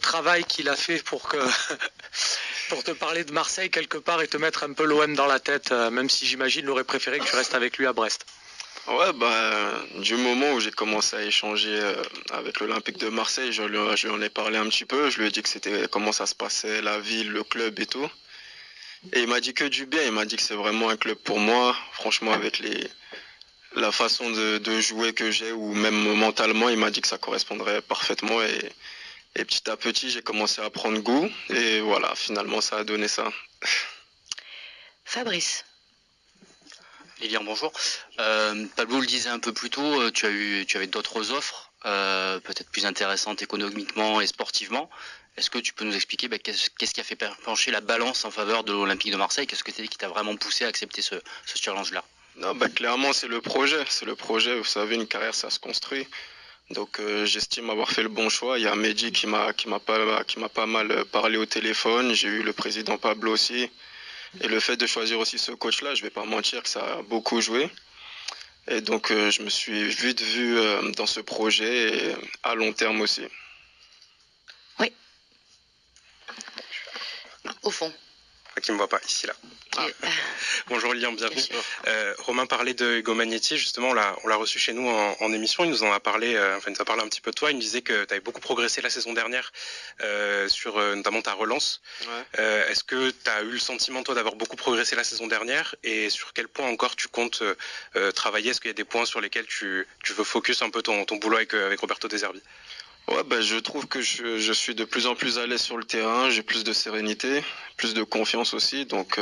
travail qu'il a fait pour que pour te parler de Marseille quelque part et te mettre un peu l'OM dans la tête, même si j'imagine il aurait préféré que tu restes avec lui à Brest. Ouais, bah, du moment où j'ai commencé à échanger avec l'Olympique de Marseille, je lui en ai parlé un petit peu. Je lui ai dit que c'était comment ça se passait, la ville, le club et tout. Et il m'a dit que du bien. Il m'a dit que c'est vraiment un club pour moi. Franchement, avec la façon de jouer que j'ai ou même mentalement, il m'a dit que ça correspondrait parfaitement. Et petit à petit, j'ai commencé à prendre goût. Et voilà, finalement, ça a donné ça. Fabrice. Lilian, bonjour. Pablo le disait un peu plus tôt, tu avais d'autres offres, peut-être plus intéressantes économiquement et sportivement. Est-ce que tu peux nous expliquer qu'est-ce qui a fait pencher la balance en faveur de l'Olympique de Marseille? Qu'est-ce que c'est qui t'a vraiment poussé à accepter ce challenge-là? Non, bah, clairement, c'est le projet. C'est le projet. Vous savez, une carrière, ça se construit. Donc j'estime avoir fait le bon choix. Il y a Mehdi qui m'a pas mal parlé au téléphone. J'ai eu le président Pablo aussi. Et le fait de choisir aussi ce coach-là, je vais pas mentir que ça a beaucoup joué. Et donc je me suis vite vu dans ce projet et à long terme aussi. Oui. Au fond. Qui me voit pas ici là. Ah. Bonjour Lilian, bienvenue. Romain parlait de Hugo Magnetti, justement, on l'a reçu chez nous en émission, il nous en a parlé, il nous a parlé un petit peu de toi, il nous disait que tu avais beaucoup progressé la saison dernière sur notamment ta relance. Ouais. Est-ce que tu as eu le sentiment toi d'avoir beaucoup progressé la saison dernière et sur quel point encore tu comptes travailler? Est-ce qu'il y a des points sur lesquels tu veux focus un peu ton boulot avec Roberto De Zerbi? Ouais, bah, je trouve que je suis de plus en plus à l'aise sur le terrain, j'ai plus de sérénité, plus de confiance aussi, donc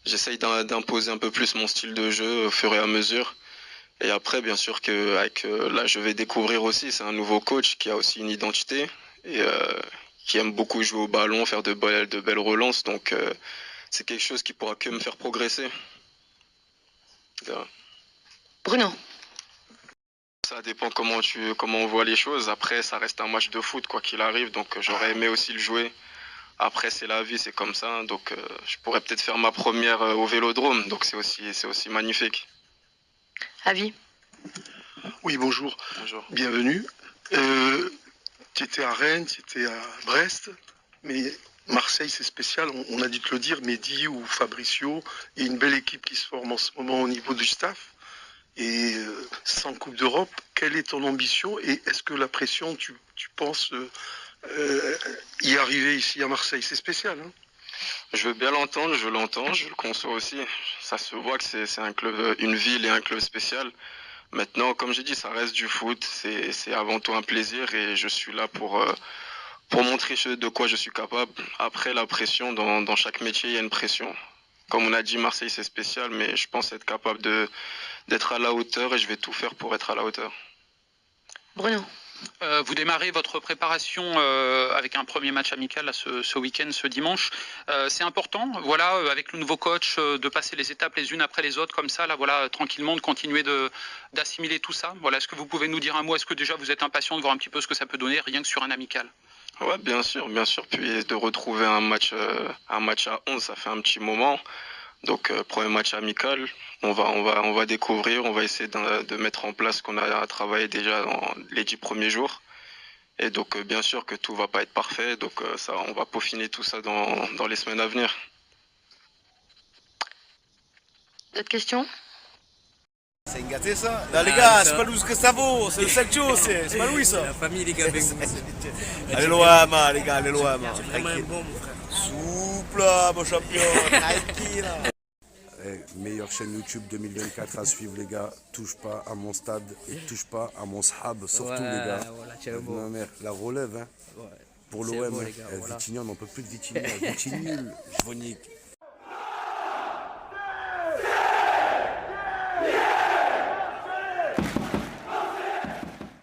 j'essaye d'imposer un peu plus mon style de jeu au fur et à mesure. Et après, bien sûr que là, je vais découvrir aussi, c'est un nouveau coach qui a aussi une identité et qui aime beaucoup jouer au ballon, faire de belles relances, donc c'est quelque chose qui pourra que me faire progresser. Bruno. Ça dépend comment on voit les choses. Après, ça reste un match de foot, quoi qu'il arrive, donc j'aurais aimé aussi le jouer. Après, c'est la vie, c'est comme ça. Donc, je pourrais peut-être faire ma première au Vélodrome. Donc, c'est aussi magnifique. Avis. Oui, bonjour. Bonjour. Bienvenue. Tu étais à Rennes, tu étais à Brest, mais Marseille, c'est spécial. On a dû te le dire, Mehdi ou Fabricio. Il y a une belle équipe qui se forme en ce moment au niveau du staff. Et sans Coupe d'Europe, quelle est ton ambition et est-ce que la pression, tu penses y arriver ici à Marseille? C'est spécial, hein? Je veux bien l'entendre, je l'entends, je le conçois aussi. Ça se voit que c'est un club, une ville et un club spécial. Maintenant, comme j'ai dit, ça reste du foot. C'est avant tout un plaisir et je suis là pour montrer de quoi je suis capable. Après, la pression, dans chaque métier, il y a une pression. Comme on a dit, Marseille, c'est spécial, mais je pense être capable d'être à la hauteur et je vais tout faire pour être à la hauteur. Bruno. Vous démarrez votre préparation avec un premier match amical là, ce week-end, ce dimanche. C'est important, voilà, avec le nouveau coach, de passer les étapes les unes après les autres, comme ça, là, voilà, tranquillement, de continuer d'assimiler tout ça. Voilà, est-ce que vous pouvez nous dire un mot? Est-ce que déjà vous êtes impatient de voir un petit peu ce que ça peut donner, rien que sur un amical? Ouais, bien sûr, bien sûr. Puis de retrouver un match à 11, ça fait un petit moment. Donc, premier match amical, on va découvrir, on va essayer de mettre en place ce qu'on a travaillé déjà dans les 10 premiers jours. Et donc, bien sûr que tout va pas être parfait, donc ça, on va peaufiner tout ça dans les semaines à venir. D'autres questions? C'est gâté ça? Là les gars, c'est pas nous ce que ça vaut, c'est le Salcio, c'est pas Louis ça. La famille les gars avec vous. Allez loin, les gars, allez loin, tranquille. Souple, mon champion, tranquille. Meilleure chaîne YouTube 2024 à suivre les gars. Touche pas à mon stade et touche pas à mon sahab, surtout les gars. Voilà, la relève hein. ouais. Pour C'est l'OM, beau, les gars, voilà. Vitigny, on n'en peut plus de Vitigny. Vitigny nul, Jvonik.